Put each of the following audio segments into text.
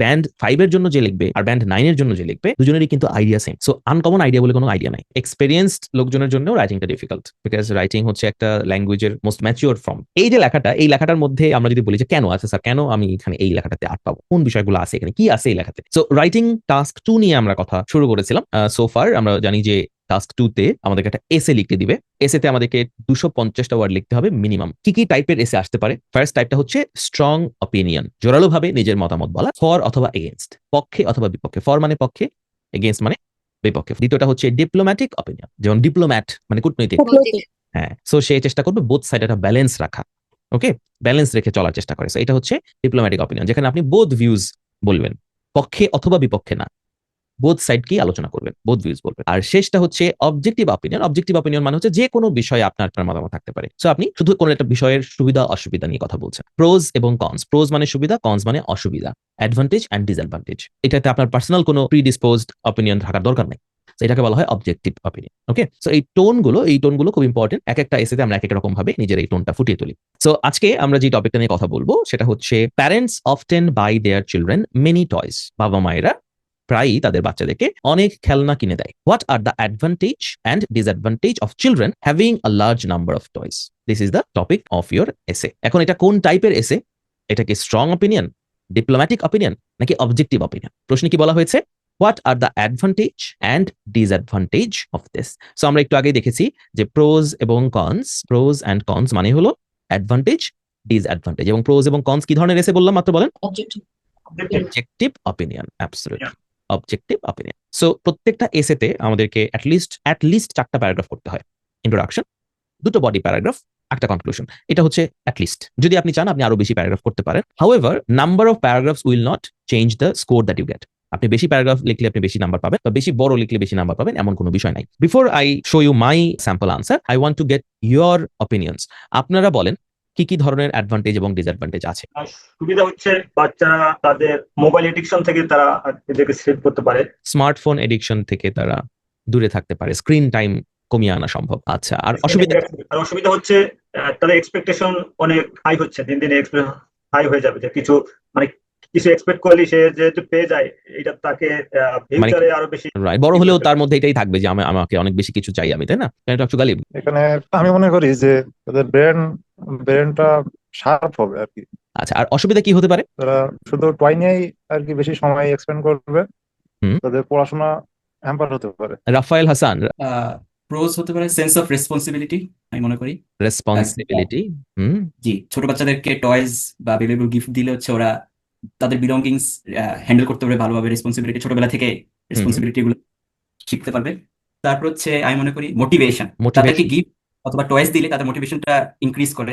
Band 5 এর জন্য যে লিখবে আর ব্যান্ড 9 এর জন্য যে লিখবে, দুজনেরই কিন্তু idea same. So uncommon idea বলে কোনো আইডিয়া নাই। এক্সপেরিয়েন্সড লোকজনের জন্য রাইটিংটা ডিফিকাল্ট, বিকজ রাইটিং হচ্ছে একটা ল্যাঙ্গুয়েজের মোস্ট ম্যাচিওর ফর্ম। এই যে লেখাটা, এই লেখাটার মধ্যে আমরা যদি বলি যে কেন আছে স্যার, কেন আমি এখানে এই লেখাটাতে আটকাবো, কোন বিষয়গুলো আছে এখানে, কি আছে এই লেখাতে। সো রাইটিং টাস্ক 2 নিয়ে আমরা কথা শুরু করেছিলাম। সো ফার আমরা জানি যে টাস্ক 2 তে আমাদেরকে একটা এসে লিখতে দিবে। এসেতে আমাদেরকে 250টা ওয়ার্ড লিখতে হবে মিনিমাম। কি কি টাইপের এসে আসতে পারে? ফার্স্ট টাইপটা হচ্ছে স্ট্রং অপিনিয়ন, জোরালো ভাবে নিজের মতামত বলা, ফর অথবা এগেইনস্ট, পক্ষে অথবা বিপক্ষে। ফর মানে পক্ষে, এগেইনস্ট মানে বিপক্ষে। দ্বিতীয়টা হচ্ছে ডিপ্লোম্যাটিক অপিনিয়ন, যেমন ডিপ্লোম্যাট মানে কূটনৈতিক। হ্যাঁ, সো সে চেষ্টা করবে বোথ সাইড একটা ব্যালেন্স রাখা। ওকে, ব্যালেন্স রেখে চলার চেষ্টা করে। এটা হচ্ছে ডিপ্লোম্যাটিক অপিনিয়ন, যেখানে আপনি বোথ ভিউজ বলবেন, পক্ষে অথবা বিপক্ষে না, বোথ সাইড কি আলোচনা করবেন, বোথ ভিউজ বলবেন। আর শেষটা হচ্ছে অবজেক্টিভ অপিনিয়ন। অবজেক্টিভ অপিনিয়ন মানে হচ্ছে যে কোনো বিষয়ে আপনার মতামত থাকতে পারে। সো আপনি শুধু কোনো একটা বিষয়ের সুবিধা অসুবিধা নিয়ে কথা বলছেন। প্রোজ এবং কনস। প্রোজ মানে সুবিধা, কনস মানে অসুবিধা, অ্যাডভান্টেজ এন্ড ডিসঅ্যাডভান্টেজ। এটাতে আপনার পার্সোনাল কোনো প্রিডিসপোজড অপিনিয়ন থাকার দরকার নেই। এটাকে বলা হয় অবজেক্টিভ অপিনিয়ন। ওকে, সো এই টোনগুলো খুব ইম্পর্টেন্ট। এক একটা এসেতে আমরা এক এক রকম ভাবে নিজের এই টোনটা ফুটিয়ে তুলি। সো আজকে আমরা যে টপিকটা নিয়ে কথা বলবো সেটা হচ্ছে parents often buy their children many toys. বাবা মায়েরা প্রায়ই তাদের বাচ্চাদেরকে অনেক খেলনা কিনে দেয়। What are the advantage and disadvantage of children having a large number of toys? This is the topic of your essay. এখন এটা কোন টাইপের এসে? এটা কি স্ট্রং অপিনিয়ন, ডিপ্লোম্যাটিক অপিনিয়ন, নাকি অবজেক্টিভ অপিনিয়ন? প্রশ্নে কি বলা হয়েছে? What are the advantage and disadvantage of this? So আমরা একটু আগে দেখেছি যে প্রোজ এবং কনস, প্রোজ অ্যান্ড কনস মানে হলো অ্যাডভান্টেজ, ডিসঅ্যাডভান্টেজ। এবং প্রোজ এবং কনস কি ধরনের এসে বললাম মাত্র বলেন? Objective opinion, absolutely objective opinion. So প্রত্যেকটা এসেতে আমাদেরকে অ্যাটলিস্ট 4টা প্যারাগ্রাফ করতে হয়। ইন্ট্রোডাকশন, 2টো বডি প্যারাগ্রাফ, একটা কনক্লুশন। এটা হচ্ছে অ্যাটলিস্ট। যদি আপনি চান আপনি আরো বেশি প্যারাগ্রাফ করতে পারেন। However, number of paragraphs will not change the score that you get. আপনি বেশি প্যারাগ্রাফ লিখলে আপনি বেশি নাম্বার পাবেন, বা বেশি বড় লিখলে বেশি নাম্বার পাবেন, এমন কোনো বিষয় নাই। Before I show you my sample answer, I want to get your opinions. আপনারা বলেন কি কি ধরনের অ্যাডভান্টেজ এবং ডিসঅ্যাডভান্টেজ আছে? সুবিধা হচ্ছে বাচ্চারা তাদের মোবাইল এডিকশন থেকে তারা নিজেকে সেভ করতে পারে। স্মার্টফোন এডিকশন থেকে তারা দূরে থাকতে পারে, স্ক্রিন টাইম কমিয়ে আনা সম্ভব। আচ্ছা, আর অসুবিধা? আর অসুবিধা হচ্ছে তাদের এক্সপেকটেশন অনেক হাই হচ্ছে, দিন দিন এক্সপেকটেশন হাই হয়ে যাবে, যে কিছু মানে কিছু এক্সপেক্ট করলে সে যেহেতু পেয়ে যায়, এটা তাকে মানে ফিউচারে আরো বেশি বড় হলেও তার মধ্যে এটাই থাকবে যে আমাকে অনেক বেশি কিছু চাই আমি, তাই না ডক্টর গালিব? এখানে আমি মনে করি যে তাদের ব্রেনটা শার্প হবে আর কি। আচ্ছা, আর অসুবিধা কি হতে পারে? তারা শুধু টয় নিয়েই আর কি বেশি সময় এক্সপেন্ড করবে, হুম, তাদের পড়াশোনা হ্যাম্পার হতে পারে। রাফায়েল হাসান? প্রোজ হতে পারে সেন্স অফ রেসপন্সিবিলিটি, আমি মনে করি। রেসপন্সিবিলিটি। হুম, জি, ছোট বাচ্চাদেরকে টয়েস বা ভ্যালুয়েবল গিফট দিলে হচ্ছে ওরা তাদের বিলঙ্গিংস হ্যান্ডেল করতে পারবে ভালোভাবে, রেসপন্সিবিলিটি ছোটবেলা থেকে রেসপন্সিবিলিটি গুলো শিখতে পারবে। তারপর হচ্ছে আমি মনে করি মোটিভেশন, তাদেরকে গিফট অথবা টয়েস দিলে তাদের মোটিভেশনটা ইনক্রিজ করে।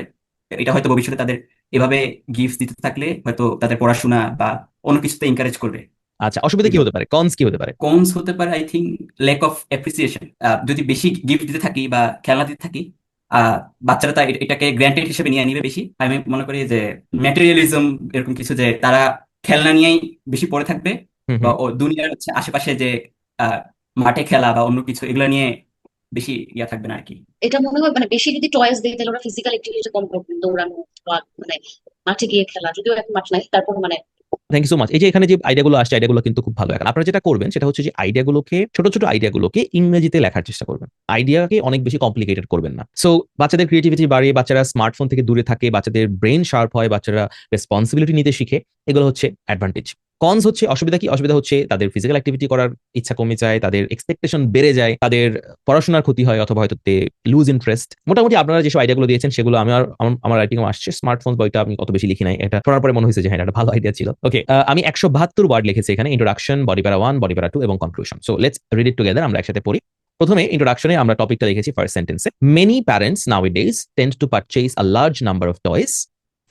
এটা হয়তো ভবিষ্যতে তাদের এভাবে গিফট দিতে থাকলে হয়তো তাদের পড়াশোনা বা অন্য কিছুতে এনকারেজ করবে। আচ্ছা, অসুবিধা কি হতে পারে? কনস কি হতে পারে? কমস হতে পারে I think lack of appreciation. যদি বেশি গিফট দিতে থাকি বা খেলনা দিতে থাকি, বাচ্চারা তা এটাকে গ্র্যান্টেড হিসেবে নিয়ে নিবে বেশি। আমি মনে করি যে ম্যাটেরিয়ালিজম এরকম কিছু, যে তারা খেলনা নিয়েই বেশি পড়ে থাকবে, বা দুনিয়ার হচ্ছে আশেপাশে যে আহ, মাঠে খেলা বা অন্য কিছু এগুলো নিয়ে বেশি ইয়া থাকবে না আর কি। এটা মনে হয় মানে বেশি যদি চয়েস দেয় তাহলে ওরা ফিজিক্যাল অ্যাক্টিভিটি কম করবে, দৌড়ানো বা মানে মাঠে গিয়ে খেলা, যদিও এখন মাঠ নাই তারপর মানে। Thank you so much. এই যে এখানে যে আইডিয়াগুলো আসছে, আইডিয়াগুলো কিন্তু খুব ভালো। এখন আপনারা যেটা করবেন সেটা হচ্ছে যে আইডিয়াগুলোকে, ছোট ছোট আইডিয়াগুলোকে ইংরেজিতে লেখার চেষ্টা করবেন। আইডিয়াকে অনেক বেশি কমপ্লিকেটেড করবেন না। সো বাচ্চাদের ক্রিয়েটিভিটি বাড়িয়ে, বাচ্চারা স্মার্টফোন থেকে দূরে থাকে, বাচ্চাদের ব্রেন শার্প হয়, বাচ্চারা রেসপন্সিবিলিটি নিতে শিখে, এগুলো হচ্ছে অ্যাডভান্টেজ। কনস হচ্ছে অসুবিধা কি? অসুবিধা হচ্ছে তাদের ফিজিক্যাল অ্যাক্টিভিটি করার ইচ্ছা কমে যায়, তাদের এক্সপেকটেশন বেড়ে যায়, তাদের পড়াশোনার ক্ষতি হয়, অথবা হয়তো লুজ ইন্টারেস্ট। মোটামুটি আপনারা যেসব আইডিয়াগুলো দিয়েছেন সেগুলো আমার রাইটিং আসছে। স্মার্টফোন বইটা আমি অত বেশি লিখি নাই, এটা পড়ার পরে মনে হয়েছে যে হ্যাঁ, এটা ভালো আইডিয়া ছিল। ওকে, আমি 172 ওয়ার্ড লিখেছি এখানে। ইন্ট্রোডাকশন, বডি প্যারা 1, বডি প্যারা 2 এবং conclusion. So let's read it together, আমরা একসাথে পড়ি। প্রথমে ইন্ট্রোডাকশনে আমরা টপিকটা লিখেছি ফার্স্ট সেন্টেন্সে, many parents nowadays tend to purchase a large number of toys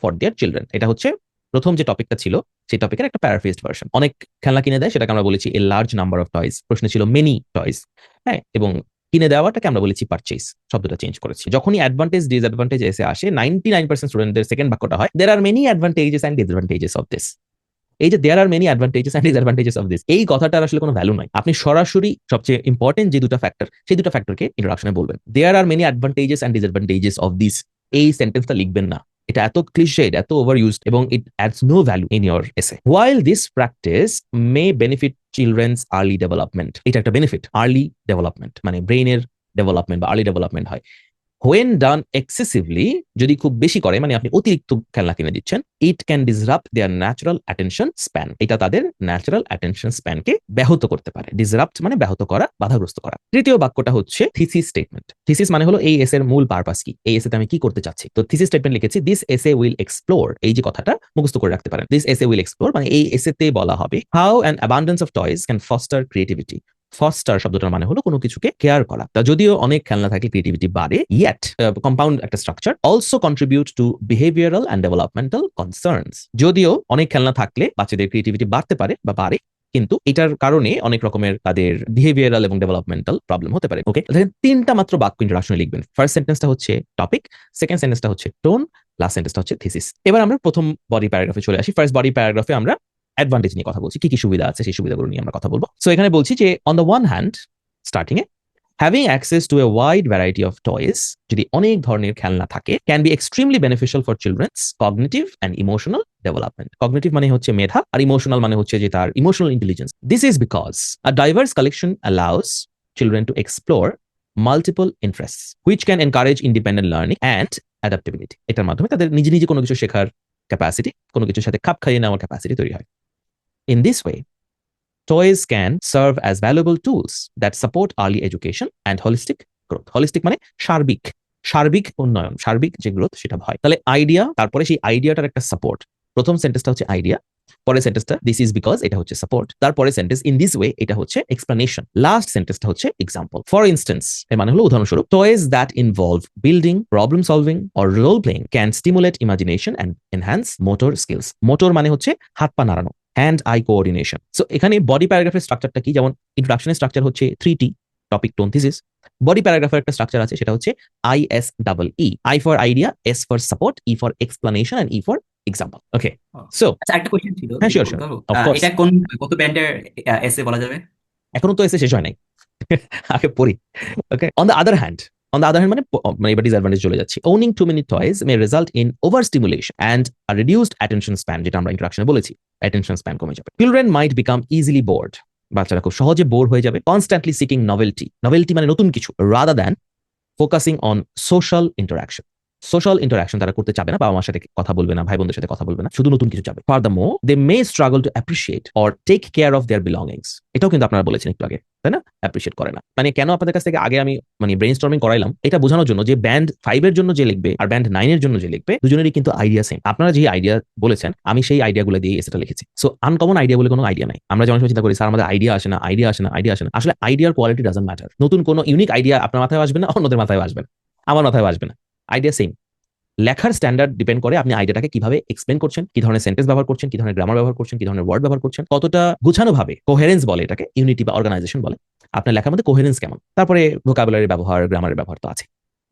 for their children. এটা হচ্ছে প্রথম যে টপিকটা ছিল সেই টপিকের একটা প্যারাফ্রেজড ভার্সন। অনেক খেলনা কিনে দেয়, সেটাকে আমরা বলেছি a large number of toys. প্রশ্ন ছিল মেনি টয়েস, হ্যাঁ, এবং কিনে দেওয়াটাকে আমরা বলেছি পারচেজ, শব্দটা চেঞ্জ করেছি। যখনই অ্যাডভান্টেজ ডিসঅ্যাডভান্টেজ এসে আসে, 99% স্টুডেন্টদের সেকেন্ড বাক্যটা হয় there are many advantages and disadvantages of this. এই যে there are many advantages and disadvantages of this, এই কথাটার আসলে কোনো ভ্যালু নাই। আপনি সরাসরি সবচেয়ে ইম্পর্টেন্ট যে দুটো ফ্যাক্টর, সেই দুটো ফ্যাক্টরকে ইন্ট্রোডাকশনে বলবেন। There are many advantages and disadvantages of this, এই সেন্টেন্সটা লিখবেন না। এটা এত ক্লিশেড, এত ওভার ইউজড এবং it adds no value in your essay. While this practice may benefit children's early development, এটা একটা বেনিফিট, আর্লি ডেভেলপমেন্ট মানে ব্রেইনের ডেভেলপমেন্ট বা আর্লি ডেভেলপমেন্ট হয়। হোয়েন ডান এক্সেসিভলি, যদি খুব বেশি করে মানে আপনি অতিরিক্ত খেলনা কিনে দিচ্ছেন, it can disrupt there natural attention span, এটা তাদের ন্যাচারাল অ্যাটেনশন স্প্যানকে ব্যাহত করতে পারে। ডিসরাপ্ট মানে ব্যাহত করা, বাধাগ্রস্ত করা। তৃতীয় বাক্যটা হচ্ছে থিসিস স্টেটমেন্ট। থিসিস মানে হলো এই এসের মূল পারপাস কি, এই এসেতে আমি কি করতে চাচ্ছি। তো থিসিস স্টেটমেন্ট লিখেছি, দিস এসে উইল এক্সপ্লোর, এই যে কথাটা মুখস্থ করে রাখতে পারেন। দিস এসে উইল এক্সপ্লোর মানে এই এসেতে বলা হবে how an abundance of toys can foster creativity. Foster শব্দটার মানে হলো কোনো কিছুকে কেয়ার করা। তা যদিও অনেক খেলনা থাকলে ক্রিয়েটিভিটি বাড়ে, ইয়েট কম্পাউন্ড একটা structure also contribute to behavioural and developmental concerns. যদিও অনেক খেলনা থাকলে বাচ্চাদের ক্রিয়েটিভিটি বাড়তে পারে বা বাড়ে, কিন্তু এটার কারণে অনেক রকমের তাদের বিহেভিয়ারাল এবং ডেভেলপমেন্টাল প্রবলেম হতে পারে। ওকে, তিনটা মাত্র বাক্য ইন্ট্রোডাকশনে লিখবেন। ফার্স্ট সেন্টেন্সটা হচ্ছে টপিক, সেকেন্ড সেন্টেন্সটা হচ্ছে টোন, লাস্ট সেন্টেন্সটা হচ্ছে থিসিস। এবার আমরা প্রথম বডি প্যারাগ্রাফে চলে আসি। ফার্স্ট বডি প্যারাগ্রাফে আমরা অ্যাডভান্টেজ নিয়ে কথা বলছি, কি কি সুবিধা আছে সেই সুবিধাগুলো নিয়ে আমরা কথা বলবো। সো এখানে বলছি যে on the one hand, starting a, having access to a wide variety of toys, যদি অনেক ধরনের খেলনা থাকে, can be extremely beneficial for children's cognitive and emotional development. Cognitive মানে হচ্ছে মেধা, আর ইমোশনাল মানে হচ্ছে যে তার emotional intelligence. This is because a diverse collection allows children to explore multiple interests which can encourage independent learning and adaptability. এটার মাধ্যমে তাদের নিজে নিজে কোনো কিছু শেখার ক্যাপাসিটি, কোনো কিছুর সাথে খাপ খাইয়ে নেওয়ার ক্যাপাসিটি তৈরি হয়। In this way, toys can serve as valuable tools that support early education and holistic growth. Holistic মানে সার্বিক উন্নয়ন, সার্বিক যে গ্রোথ সেটা হয়। তাহলে আইডিয়া, তারপরে সেই আইডিয়াটার একটা সাপোর্ট। প্রথম সেন্টেন্সটা হচ্ছে আইডিয়া, পরের সেন্টেন্সটা দিস ইজ বিকজ, এটা হচ্ছে সাপোর্ট, তারপরে সেন্টেন্স ইন দিস ওয়ে, এটা হচ্ছে এক্সপ্লেনেশন, লাস্ট সেন্টেন্সটা হচ্ছে এক্সাম্পল। ফর ইনস্টেন্স এর মানে হলো উদাহরণস্বরূপ, toys that involve building, problem solving or role playing can stimulate imagination and enhance motor skills. Motor মানে হচ্ছে হাত পা নাড়ানো, হ্যান্ড আই কোঅর্ডিনেশন। সো এখানে বডি প্যারাগ্রাফের স্ট্রাকচারটা কি, যেমন ইন্ট্রোডাকশনের স্ট্রাকচার হচ্ছে 3T, topic, tone, thesis. Body প্যারাগ্রাফের একটা স্ট্রাকচার আছে, সেটা হচ্ছে ISEE, I for idea, S for support, E for explanation and E for example. Okay, so আচ্ছা, একটা কোশ্চেন ছিল, হ্যাঁ, যদি শিওর বলতে শিওর, পারো? Of course. এটা কত ব্যান্ডের এসে বলা যাবে? এখনো তো এসে শেষ হয় নাই, আগে পড়ি। Okay, on the other hand মানে এবার ডিসঅ্যাডভান্টেজ চলে যাচ্ছি। Owning to many toys may result in over stimulation and a reduced attention span, যেটা আমরা ইন্ট্রোডাকশনে বলেছি, অ্যাটেনশন স্প্যান কমে যাবে। Children might become easily bored, বাচ্চারা খুব সহজে বোর হয়ে যাবে। কনস্ট্যান্টলি সিকিং নভেলটি মানে নতুন কিছু, rather than focusing on social interaction তারা করতে চাবে না, বাবা মার সাথে কথা বলবে না, ভাই বোনদের সাথে কথা বলবে না, শুধু নতুন কিছু চাবে। Furthermore they may struggle to appreciate or take care of their belongings, এটাও কিন্তু আপনারা বলেছেন একটু আগে, তাই না? অ্যাপ্রিশিয়েট করে না মানে কেন আপনাদের কাছ থেকে আগে আমি মানে ব্রেইনস্টর্মিং করাইলাম এটা বোঝানোর জন্য যে ব্যান্ড 5 এর জন্য যে লিখবে আর ব্যান্ড 9 এর জন্য যে লিখবে, দুজনেরই কিন্তু আইডিয়া সেম। আপনারা যে আইডিয়া বলেছেন আমি সেই আইডিয়াগুলো দিয়ে এসেটা লিখেছি। সো আনকমন আইডিয়া বলে কোনো আইডিয়া নাই। আমরা যেমন চিন্তা করি স্যার আমাদের আইডিয়া আসে না, আসলে আইডিয়ার কোয়ালিটি ডাজন্ট ম্যাটার। নতুন কোনো ইউনিক আইডিয়া আপনার মাথায় আসবে না, অন্যদের মাথায় আসবে না, আমার মাথায় আসবে না, আইডিয়া সেম। লেখার স্ট্যান্ডার্ড ডিপেন্ড করে আপনি আইডিয়াটাকে কিভাবে এক্সপ্লেন করছেন, কি ধরনের সেন্টেন্স ব্যবহার করছেন, কি ধরনের গ্রামার ব্যবহার করছেন, কি ধরনের ওয়ার্ড ব্যবহার করছেন, কতটা গুছানো ভাবে, কোহেরেন্স বলে এটাকে, ইউনিটি বা অর্গানাইজেশন বলে। আপনার লেখার মধ্যে কোহেরেন্স কেমন, তারপরে ভোকাবুলারি ব্যবহার, গ্রামারের ব্যবহার তো আছে।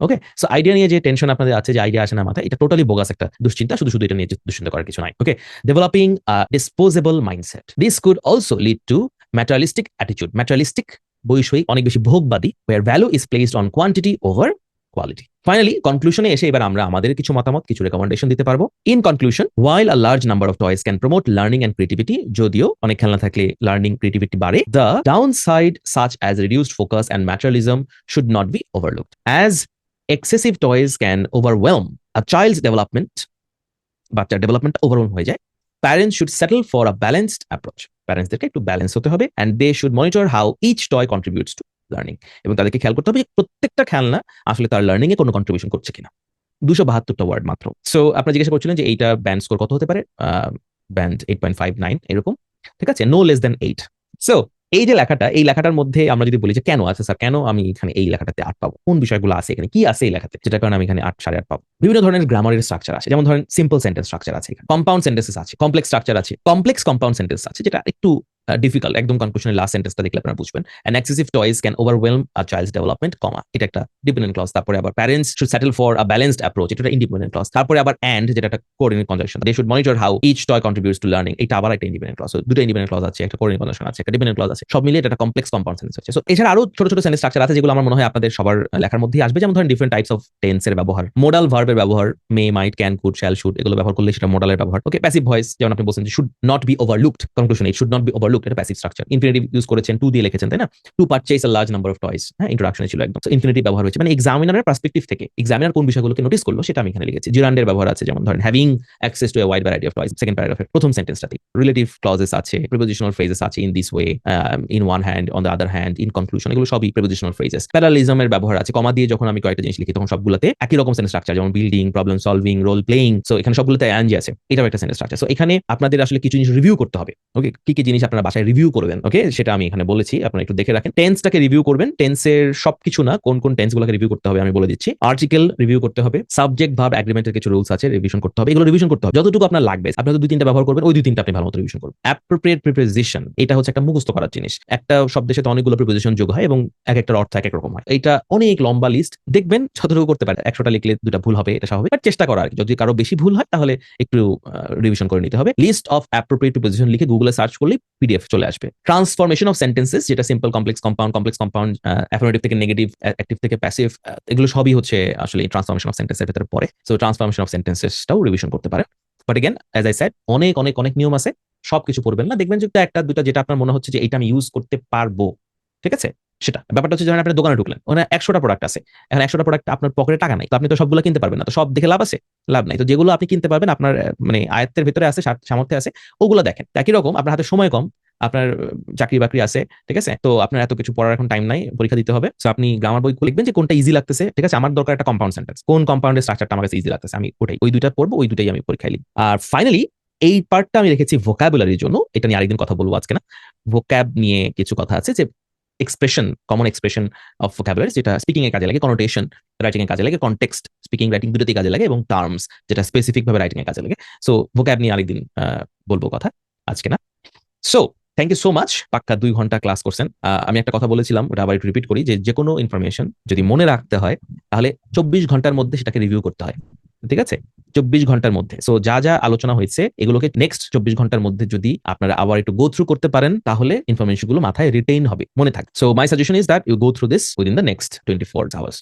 ওকে, সো আইডিয়া নিয়ে যে টেনশন আপনাদের আছে যে আইডিয়া আসে না মাথায়, এটা টোটালি বোগাস একটা দুশ্চিন্তা, শুধু এটা নিয়ে দুশ্চিন্তা করার কিছু নাই। Okay, developing disposable mindset, this could also lead to materialistic attitude. Materialistic বৈষয়িক, অনেক বেশি ভোগবাদী, where value is placed on quantity over quality. Finally কনক্লুশনে এসে এবার আমরা আমাদের কিছু মতামত, কিছু রেকমেন্ডেশন দিতে পারবো। In conclusion, while a large number of toys can promote learning and creativity, যদিও অনেক খেলনা থাকলে লার্নিং ক্রিয়েটিভিটি বাড়ে, the downside such as reduced focus and materialism should not be overlooked, as excessive toys can overwhelm a child's development, বাচ্চার development overwhelm হয়ে যায়। Parents should settle for a balanced approach, প্যারেন্টসদেরকে একটু balance হতে হবে, and they should monitor how each toy contributes to learning, এবং তাদেরকে খেয়াল করতে হবে যে প্রত্যেকটা খেলনা আসলে তার লার্নিং এ কোনো কন্ট্রিবিউশন করছে কিনা। 272টা ওয়ার্ড মাত্র। সো আপনি জিজ্ঞাসা করছিলেন যে এইটা ব্যান্ড স্কোর কত হতে পারে, ব্যান্ড 8.59 এরকম, ঠিক আছে, নো লেস দেন 8। সো এই যে লেখাটা, এই লেখাটার মধ্যে আমরা যদি বলি যে কেন আছে স্যার, কেন আমি এখানে এই লেখাটাতে 8 পাবো, কোন বিষয়গুলো আছে এখানে, কি আছে এই লেখাতে, যেটার কারণে আমি এখানে 8, 8.5 পাবো। বিভিন্ন ধরনের গ্রামারের স্ট্রাকচার আছে, যেমন ধরেন সিম্পল সেন্টেন্স স্ট্রাকচার আছে, কম্পাউন্ড সেন্টেন্সেস আছে, কমপ্লেক্স স্ট্রাকচার আছে, কমপ্লেক্স কম্পাউন্ড সেন্টেন্স আছে, যেটা একটু ডিফিকাল্ট, একদম কনক্লুশনের লাস্ট সেন্টেন্সটা দেখলে আপনারা বুঝবেন। An excessive toys can overwhelm a child's development, comma, এটা একটা ডিপেন্ডেন্ট ক্লজ। তারপরে আবার parents should settle for a balanced approach, এটা একটা ইন্ডিপেন্ডেন্ট ক্লজ। তারপরে আবার অ্যান্ড, যেটা একটা coordinate conjunction, they should monitor how each toy contributes to learning, এটা আবার একটা ইন্ডিপেন্ডেন্ট ক্লজ। দুটো ইন্ডিপেন্ডেন্ট ক্লজ আছে, একটা কোঅর্ডিনেট কনজাংশন আছে, একটা ডিপেন্ডেন্ট ক্লজ আছে, সব মিলিয়ে এটা একটা কমপ্লেক্স কম্পাউন্ড সেন্টেন্স হচ্ছে। সো এছাড়া আরো ছোট ছোট সেন্টেন্স স্ট্রাকচার আছে যেগুলো আমার মনে হয় আপনাদের সবার লেখার মধ্যেই আসবে, যেমন ধরেন ডিফারেন্ট টাইপস অফ টেন্সের ব্যবহার, মোডাল ভার্বের ব্যবহার, মে, মাইট, ক্যান, কুড, শ্যাল, শুড, এগুলো ব্যবহার করলে সেটা মোডালের ব্যবহার। ওকে, প্যাসিভ ভয়েস, যেমন আপনি বলছেন should not be overlooked, conclusion it should not be overlooked, এটা প্যাসিভ স্ট্রাকচার। ইনফিনিটিভ ইউজ করেছেন, টু দিয়ে লিখেছেন, তাই না? To purchase a large number of toys, হ্যাঁ, ইন্ট্রোডাকশনে ছিল একদম। সো ইনফিনিটিভ ব্যবহার হয়েছে, মানে এক্সামিনারের পার্সপেক্টিভ থেকে এক্সামিনার কোন বিষয়গুলোকে নোটিস করলো সেটা আমি এখানে লিখেছি। জিরান্ডের ব্যবহার আছে, যেমন ধরেন having access to a wide variety of toys, second প্যারাগ্রাফের প্রথম সেন্টেন্সটাতে। রিলেটিভ ক্লজেস আছে, প্রিপোজিশনাল ফ্রেজেস আছে, in this way, in one hand, on the other hand, in conclusion, এগুলো সবই প্রিপোজিশনাল ফ্রেজেস। প্যারালিজমের ব্যবহার আছে, কমা দিয়ে যখন আমি কয়েকটা জিনিস লিখি তখন সবগুলোতে একই রকম সেন্টেন্স স্ট্রাকচার, যেমন building, problem solving, role playing. So এখানে সবগুলোতে অ্যানজি আছে, এটাও একটা সেন্টেন্স স্ট্রাকচার। সো এখানে আপনাদের আসলে কিছু জিনিস রিভিউ করতে হবে। ওকে, কি কি জিনিস আপনারা বাসায় রিভিউ করবেন, ওকে, সেটা আমি এখানে বলেছি, আপনারা একটু দেখে রাখেন। টেন্সটাকে রিভিউ করবেন, টেন্সের সবকিছু না, কোন কোন টেন্সগুলোকে রিভিউ করতে হবে আমি বলে দিচ্ছি। আর্টিকেল রিভিউ করতে হবে, সাবজেক্ট ভার্ব এগ্রিমেন্টের কিছু রুলস আছে, রিভিশন করতে হবে, এগুলো রিভিশন করতে হবে যতটুকু আপনার লাগবে। আপনি হয়তো 2-3টা ব্যবহার করবেন, ওই 2-3টা আপনি ভালো মতো রিভিশন করবেন। অ্যাপ্রোপ্রিয়েট প্রিপোজিশন, এটা হচ্ছে একটা মুখস্থ করার জিনিস। একটা শব্দের সাথে অনেকগুলো প্রিপোজিশন যোগ হয় এবং এক একটার অর্থ এক এক রকম হয়। এটা অনেক লম্বা লিস্ট, দেখবেন যতটুকু করতে পারে। 100টা লিখলে 2টা ভুল হবে, এটা স্বাভাবিক, বাট চেষ্টা করা আর কি। যদি কারো বেশি ভুল হয় তাহলে একটু রিভিশন করে নিতে হবে। লিস্ট অফ অ্যাপ্রোপ্রিয়েট প্রিপোজিশন লিখে গুগলে সার্চ করলে পিডিএফ চলে আসবে। ট্রান্সফরমেশন অফ সেন্টেন্সেস, যেটা সিম্পল, কমপ্লেক্স, কম্পাউন্ড, অ্যাফার্মেটিভ থেকে নেগেটিভ, অ্যাক্টিভ থেকে প্যাসিভ, এগুলো সবই হচ্ছে আসলে ট্রান্সফরমেশন অফ সেন্টেন্সের ভেতরে পড়ে। সো ট্রান্সফরমেশন অফ সেন্টেন্সেসটাও রিভিশন করতে পারেন। But again as I said, অনেক অনেক অনেক নিয়ম আছে, সবকিছু পড়বেন না। দেখবেন যে একটা দুটা যেটা আপনার মনে হচ্ছে যে এটা আমি ইউজ করতে পারবো, ঠিক আছে, সেটা। ব্যাপারটা হচ্ছে, যখন আপনি দোকানে ঢুকলেন, ওখানে 100টা প্রোডাক্ট আছে, এখন 100টা প্রোডাক্ট আপনার পকেটে টাকা নাই, তো আপনি তো সবগুলো কিনতে পারবেন না। তো সব দেখে লাভ আছে? লাভ নাই। তো যেগুলো আপনি কিনতে পারবেন, আপনার মানে আয়ত্তের ভিতরে আছে, সামর্থ্যে আছে, ওগুলো দেখেন। একই রকম আপনার হাতে সময় কম, আপনার চাকরি বাকরি আছে, ঠিক আছে, তো আপনার এত কিছু পড়ার এখন টাইম নাই, পরীক্ষা দিতে হবে। সো আপনি গ্রামার বই লিখবেন যে কোনটা ইজি লাগতেছে, ঠিক আছে, আমার দরকার একটা কম্পাউন্ড সেন্টেন্স, কোন কম্পাউন্ডের স্ট্রাকচারটা আমার কাছে ইজি লাগতেছে, আমি ওই দুইটা পড়বো, ওই দুটাই আমি পরীক্ষায় লিখব। আর ফাইনালি এই পার্টটা আমি রেখেছি ভোকাবুলারির জন্য, এটা নিয়ে আরেকদিন কথা বলবো, আজকে না। ভোক্যাব নিয়ে কিছু কথা আছে, যে expression, common expression of vocabulary, যেটা স্পিকিং এর কাজে লাগে, কনোটেশন রাইটিং এর কাজে লাগে, কনটেক্সট স্পিকিং রাইটিং দুটোতেই কাজে লাগে, এবং টার্মস, যেটা স্পেসিফিক ভাবে রাইটিং এর কাজে লাগে। সো ভোকাব নিয়ে আরেকদিন বলবো কথা, আজকে না। So thank you so much. পাক্কা 2 ঘন্টা ক্লাস করছেন। আমি একটা কথা বলেছিলাম, ওটা আবার একটু রিপিট করি, যে কোনো ইনফরমেশন যদি মনে রাখতে হয় তাহলে 24 ঘন্টার মধ্যে সেটাকে রিভিউ করতে হয়, ঠিক আছে, 24 ঘন্টার মধ্যে। সো যা যা আলোচনা হয়েছে এগুলোকে নেক্সট 24 ঘন্টার মধ্যে যদি আপনারা আবার একটু গো থ্রু করতে পারেন, তাহলে ইনফরমেশন গুলো মাথায় রিটেইন হবে, মনে থাকে। So my suggestion is that you go through this within the next 24 hours.